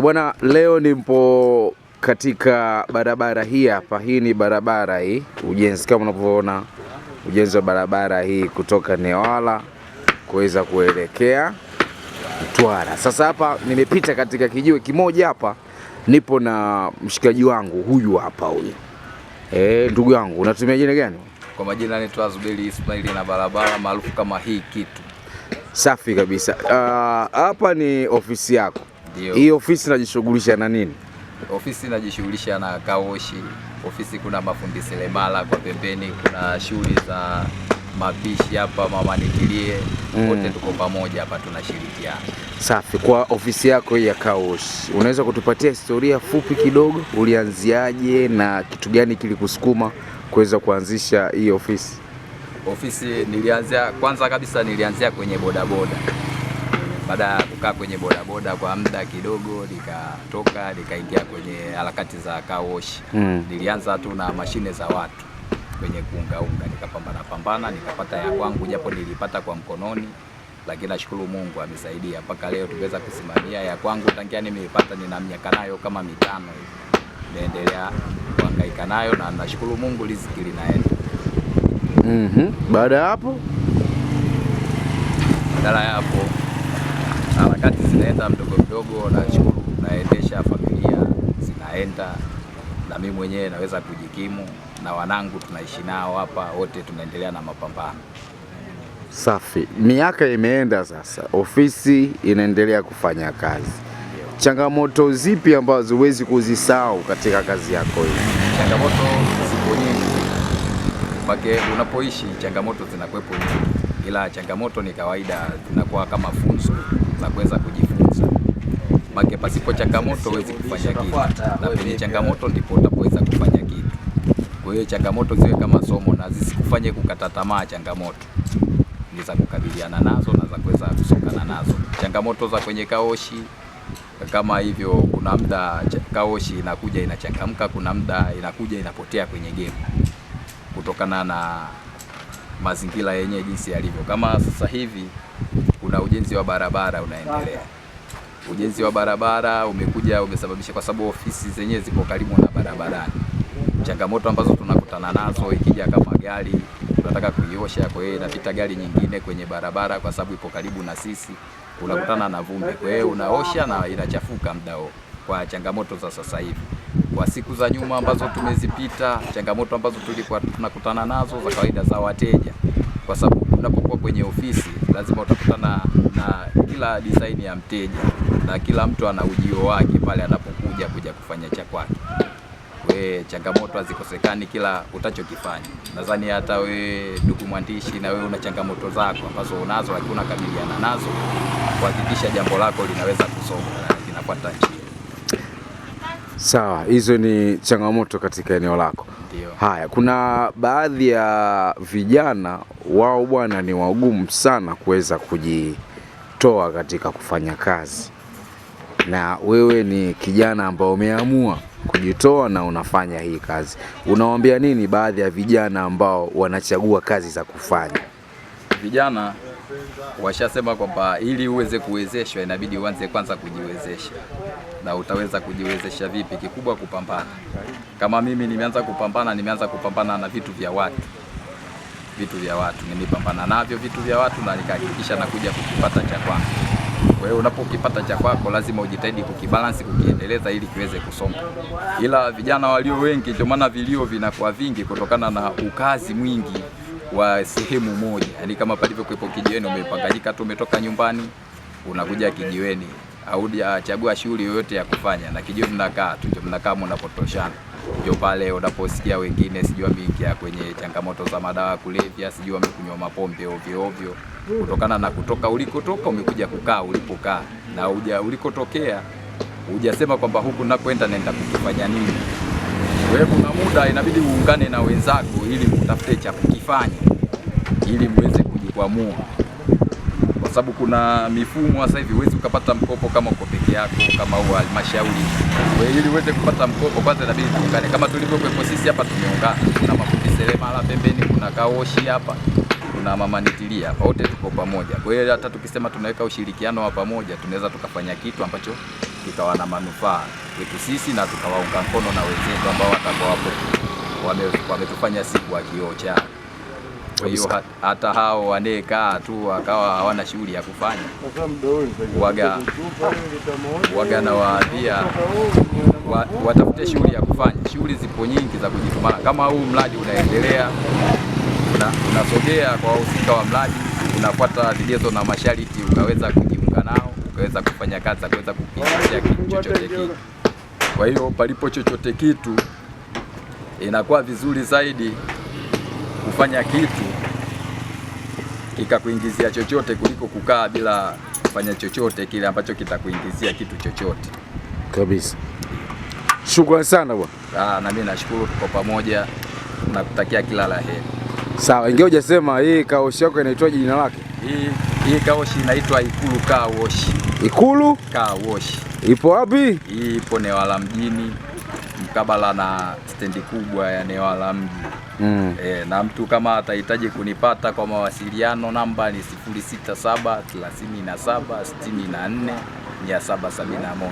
Bwana, leo nipo katika barabara hii hapa. Hii ni barabara hii ujenzi, kama unavyoona ujenzi wa barabara hii kutoka Newala kuweza kuelekea Mtwara. Sasa hapa nimepita katika kijiwe kimoja hapa, nipo na mshikaji wangu huyu hapa huyu. Ndugu yangu, unatumia jina gani? Kwa majina naitwa Zuberi Ismaili na barabara maarufu kama hii kitu. Safi kabisa. Hapa ni ofisi yako. Ndio. Hii ofisi inajishughulisha na nini? Ofisi inajishughulisha na kaoshi. Ofisi kuna mafundi seremala kwa pembeni, kuna shughuli za mapishi hapa, mama nitilie. Wote tuko pamoja hapa tunashirikiana. Safi. Kwa ofisi yako hii ya kaoshi, unaweza kutupatia historia fupi kidogo? Ulianziaje na kitu gani kilikusukuma kuweza kuanzisha hii ofisi? Ofisi kwanza kabisa nilianzia kwenye bodaboda. Baada ya kukaa kwenye bodaboda kwa muda kidogo, nikatoka nikaingia kwenye harakati za kaoshi. Nilianza tu na mashine za watu kwenye kuunga, nikapambana nikapata ya kwangu, japo nilipata kwa mkononi, lakini nashukuru Mungu amesaidia mpaka leo tumeweza kusimamia ya kwangu. Tangia nimeipata nina miaka nayo kama 5 hivi, naendelea kuhangaika nayo na nashukuru Mungu riziki linaenda. Baada ya hapo harakati zinaenda mdogo, nashukuru naendesha familia zinaenda, na mimi mwenyewe naweza kujikimu, na wanangu tunaishi nao hapa, wote tunaendelea na mapambano. Safi. Miaka imeenda sasa, ofisi inaendelea kufanya kazi. Changamoto zipi ambazo huwezi kuzisahau katika kazi yako hii? Changamoto zipo nyingi. Pake unapoishi changamoto zinakuwepo nyingi, ila changamoto ni kawaida, zinakuwa kama funzo la kuweza kujifunza. Pake pasipo changamoto huwezi kufanya kitu, na penye changamoto ndipo utapoweza kufanya kitu. Kwa hiyo changamoto ziwe kama somo na zisikufanye kukata tamaa. Changamoto ni za kukabiliana nazo na za kuweza kusokana nazo. Changamoto za kwenye kaoshi kama hivyo, kuna muda kaoshi inakuja inachangamka, kuna muda inakuja inapotea kwenye game kutokana na mazingira yenyewe jinsi yalivyo. Kama sasa hivi kuna ujenzi wa barabara unaendelea. Ujenzi wa barabara umekuja umesababisha, kwa sababu ofisi zenyewe zipo karibu na barabarani. Changamoto ambazo tunakutana nazo, ikija kama gari tunataka kuiosha, kwa hiyo inapita gari nyingine kwenye barabara kwa sababu ipo karibu na sisi, unakutana na vumbi, kwa hiyo unaosha na inachafuka muda huo. Kwa changamoto za sasa hivi, kwa siku za nyuma ambazo tumezipita, changamoto ambazo tulikuwa tunakutana nazo za kawaida za wateja, kwa sababu unapokuwa kwenye ofisi lazima utakutana na kila design ya mteja, na kila mtu ana ujio wake pale anapokuja kufanya cha kwake. Wewe changamoto hazikosekani kila utachokifanya. Nadhani hata wewe ndugu mwandishi, na wewe una changamoto zako ambazo unazo, lakini unakabiliana nazo kuhakikisha jambo lako linaweza kusonga na linapata njia. Sawa, hizo ni changamoto katika eneo lako. Ndio. Haya, kuna baadhi ya vijana wao bwana ni wagumu sana kuweza kujitoa katika kufanya kazi, na wewe ni kijana ambao umeamua kujitoa na unafanya hii kazi. Unawaambia nini baadhi ya vijana ambao wanachagua kazi za kufanya? Vijana washasema kwamba ili uweze kuwezeshwa inabidi uanze kwanza kujiwezesha. Na utaweza kujiwezesha vipi? Kikubwa kupambana. Kama mimi nimeanza kupambana na vitu vya watu. Nimepambana navyo vitu vya watu na nikahakikisha nakuja kukipata cha kwangu. Kwa hiyo unapokipata cha kwako lazima ujitahidi kukibalance, kukiendeleza ili kiweze kusonga. Ila vijana walio wengi, ndio maana vilio vinakuwa vingi kutokana na ukazi mwingi wa sehemu moja. Yaani kama palivyokuwepo kijiweni, umepanganyika tu, umetoka nyumbani unakuja kijiweni, au chagua shughuli yoyote ya kufanya, na kijiweni mnakaa mnapotoshana. Ndio pale unaposikia wengine sijui wameingia kwenye changamoto za madawa ya kulevya, sijui wamekunywa mapombe ovyo, kutokana na kutoka ulikotoka umekuja kukaa ulipokaa, na ulikotokea hujasema kwamba huku nakwenda naenda kukifanya nini. Wewe kuna muda inabidi uungane na wenzako ili utafute cha kukifanya ili muweze kujikwamua, kwa sababu kuna mifumo sasa hivi huwezi ukapata mkopo kama uko peke yako, kama au halmashauri. Wewe ili uweze kupata mkopo kwanza inabidi tuungane, kama tulivyokuwepo sisi hapa tumeungana. Kuna mafundi seremala pembeni, kuna kaoshi hapa, kuna mama nitilia, wote tuko pamoja. Kwa hiyo hata tukisema tunaweka ushirikiano wa pamoja, tunaweza tukafanya kitu ambacho kikawa na manufaa kwetu sisi na tukawaunga mkono na wenzetu ambao watakuwa wapo wametufanya siku wa kioo chao. Kwa hiyo hata hao wanaekaa tu wakawa hawana shughuli ya kufanya, waga nawaambia watafute shughuli ya kufanya. Shughuli zipo nyingi za kujituma. Kama huu mradi unaendelea, unasogea kwa wahusika wa mradi, unafuata vigezo na masharti, ukaweza kujiunga nao, ukaweza kufanya kazi za kuweza kukiingia kitu chochote kitu. Kwa hiyo palipo chochote kitu inakuwa vizuri zaidi kufanya kitu kikakuingizia chochote kuliko kukaa bila kufanya chochote kile ambacho kitakuingizia kitu chochote kabisa. Shukrani sana bwana. Na mimi nashukuru, tuko pamoja, nakutakia kila la heri. Sawa, ingawa hujasema hii kaoshi yako inaitwa jina lake? Hii kaoshi inaitwa Ikulu Car Wash. Ikulu Car Wash. Ipo wapi? Hii ipo Newala mjini, mkabala na stendi kubwa ya Newala mji. Na mtu kama atahitaji kunipata kwa mawasiliano, namba ni 0673764771.